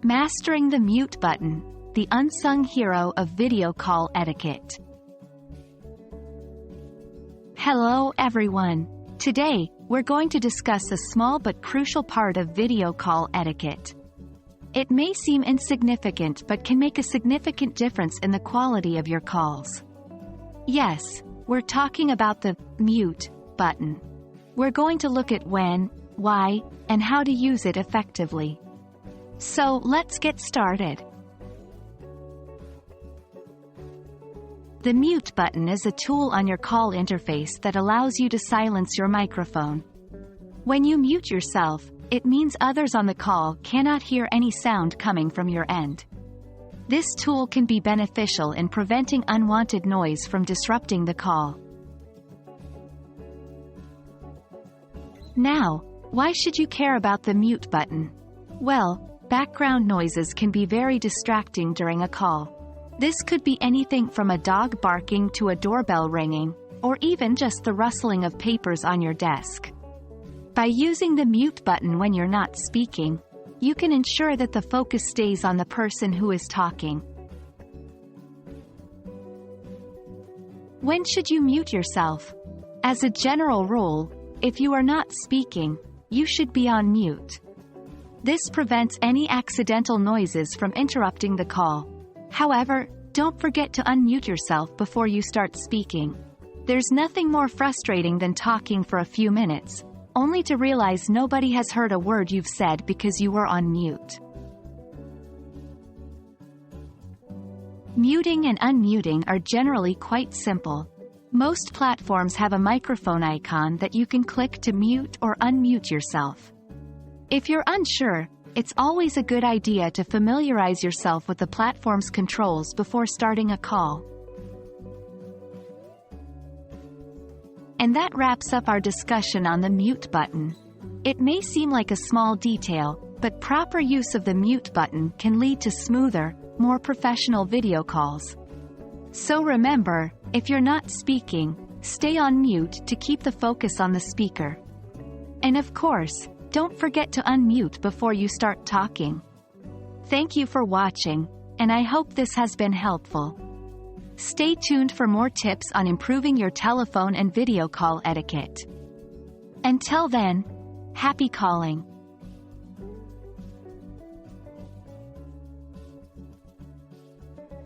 Mastering the mute button, the unsung hero of video call etiquette. Hello everyone. Today, we're going to discuss a small but crucial part of video call etiquette. It may seem insignificant but can make a significant difference in the quality of your calls. Yes, we're talking about the mute button. We're going to look at when, why, and how to use it effectively. So let's get started. The mute button is a tool on your call interface that allows you to silence your microphone. When you mute yourself, it means others on the call cannot hear any sound coming from your end. This tool can be beneficial in preventing unwanted noise from disrupting the call. Now, why should you care about the mute button? Well, background noises can be very distracting during a call. This could be anything from a dog barking to a doorbell ringing, or even just the rustling of papers on your desk. By using the mute button when you're not speaking, you can ensure that the focus stays on the person who is talking. When should you mute yourself? As a general rule, if you are not speaking, you should be on mute. This prevents any accidental noises from interrupting the call. However, don't forget to unmute yourself before you start speaking. There's nothing more frustrating than talking for a few minutes, only to realize nobody has heard a word you've said because you were on mute. Muting and unmuting are generally quite simple. Most platforms have a microphone icon that you can click to mute or unmute yourself. If you're unsure, it's always a good idea to familiarize yourself with the platform's controls before starting a call. And that wraps up our discussion on the mute button. It may seem like a small detail, but proper use of the mute button can lead to smoother, more professional video calls. So remember, if you're not speaking, stay on mute to keep the focus on the speaker. And of course, don't forget to unmute before you start talking. Thank you for watching, and I hope this has been helpful. Stay tuned for more tips on improving your telephone and video call etiquette. Until then, happy calling.